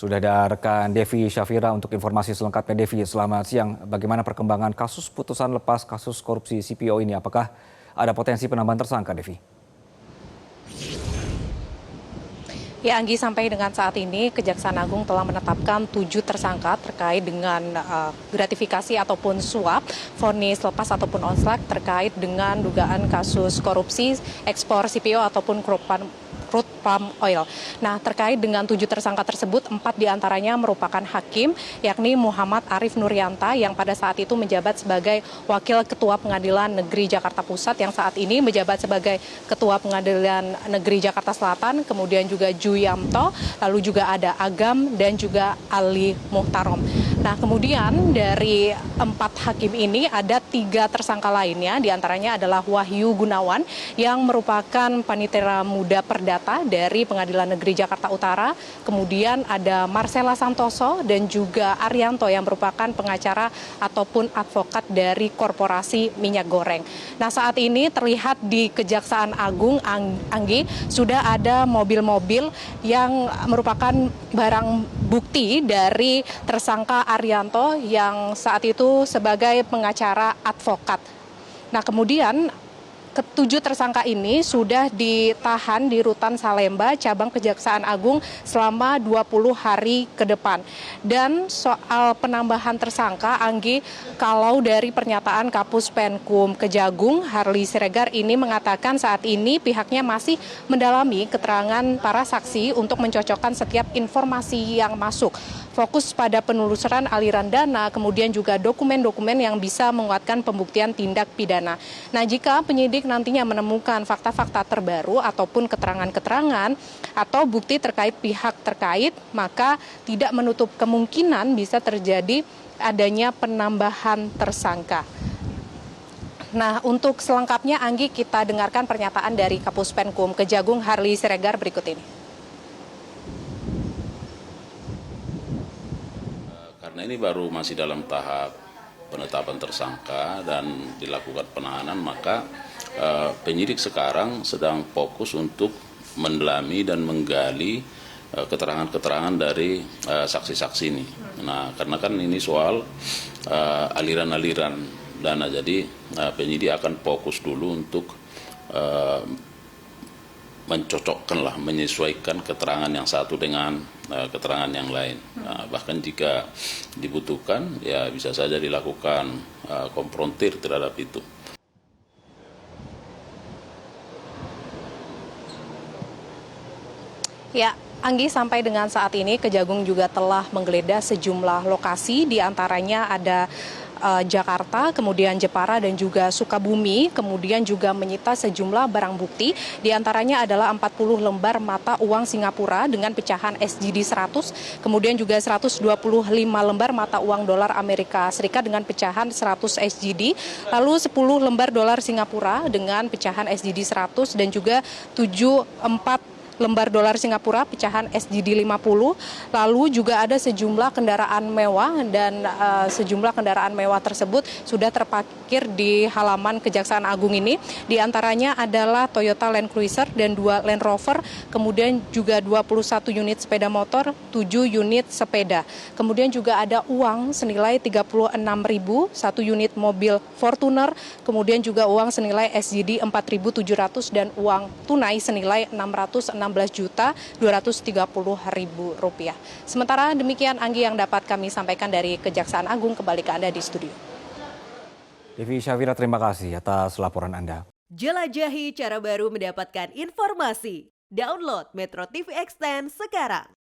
Sudah ada rekan Devi Syafira untuk informasi selengkapnya. Devi, selamat siang. Bagaimana perkembangan kasus putusan lepas kasus korupsi CPO ini? Apakah ada potensi penambahan tersangka, Devi? Ya, Anggi, sampai dengan saat ini Kejaksaan Agung telah menetapkan 7 tersangka terkait dengan gratifikasi ataupun suap, vonis lepas ataupun onslak terkait dengan dugaan kasus korupsi ekspor CPO ataupun crude palm oil. Nah, terkait dengan 7 tersangka tersebut, 4 diantaranya merupakan hakim, yakni Muhammad Arif Nurianta yang pada saat itu menjabat sebagai Wakil Ketua Pengadilan Negeri Jakarta Pusat yang saat ini menjabat sebagai Ketua Pengadilan Negeri Jakarta Selatan, kemudian juga Ju Yamto, lalu juga ada Agam dan juga Ali Muhtarom. Nah, kemudian dari 4 hakim ini ada 3 tersangka lainnya, diantaranya adalah Wahyu Gunawan yang merupakan panitera muda perdata dari Pengadilan Negeri Jakarta Utara, kemudian ada Marcella Santoso dan juga Arianto yang merupakan pengacara ataupun advokat dari korporasi minyak goreng. Nah, saat ini terlihat di Kejaksaan Agung, Anggi, sudah ada mobil-mobil yang merupakan barang bukti dari tersangka Arianto yang saat itu sebagai pengacara advokat. Nah, kemudian ketujuh tersangka ini sudah ditahan di Rutan Salemba, cabang Kejaksaan Agung selama 20 hari ke depan. Dan soal penambahan tersangka, Anggi, kalau dari pernyataan Kapus Penkum Kejagung, Harli Siregar ini mengatakan saat ini pihaknya masih mendalami keterangan para saksi untuk mencocokkan setiap informasi yang masuk. Fokus pada penelusuran aliran dana, kemudian juga dokumen-dokumen yang bisa menguatkan pembuktian tindak pidana. Nah, jika penyidik nantinya menemukan fakta-fakta terbaru ataupun keterangan-keterangan atau bukti terkait pihak terkait, maka tidak menutup kemungkinan bisa terjadi adanya penambahan tersangka. Nah, untuk selengkapnya, Anggi, kita dengarkan pernyataan dari Kapus Penkum Kejagung Harli Siregar berikut ini. Karena ini baru masih dalam tahap penetapan tersangka dan dilakukan penahanan, maka penyidik sekarang sedang fokus untuk mendalami dan menggali keterangan-keterangan dari saksi-saksi ini. Nah, karena kan ini soal aliran-aliran dana, jadi penyidik akan fokus dulu untuk mencocokkan, menyesuaikan keterangan yang satu dengan keterangan yang lain. Nah, bahkan jika dibutuhkan, ya bisa saja dilakukan konfrontir terhadap itu. Ya, Anggi, sampai dengan saat ini Kejagung juga telah menggeledah sejumlah lokasi, diantaranya ada Jakarta, kemudian Jepara dan juga Sukabumi, kemudian juga menyita sejumlah barang bukti, diantaranya adalah 40 lembar mata uang Singapura dengan pecahan SGD 100, kemudian juga 125 lembar mata uang dolar Amerika Serikat dengan pecahan 100 SGD, lalu 10 lembar dolar Singapura dengan pecahan SGD 100 dan juga 74 lembar dolar Singapura pecahan SGD 50, lalu juga ada sejumlah kendaraan mewah dan sejumlah kendaraan mewah tersebut sudah terparkir di halaman Kejaksaan Agung ini. Di antaranya adalah Toyota Land Cruiser dan 2 Land Rover, kemudian juga 21 unit sepeda motor, 7 unit sepeda. Kemudian juga ada uang senilai 36.000, 1 unit mobil Fortuner, kemudian juga uang senilai SGD 4.700 dan uang tunai senilai 616.230.000 rupiah. Sementara demikian, Anggi, yang dapat kami sampaikan dari Kejaksaan Agung. Kembali ke Anda di studio. Devi Syafira, terima kasih atas laporan Anda. Jelajahi cara baru mendapatkan informasi. Download Metro TV Extend sekarang.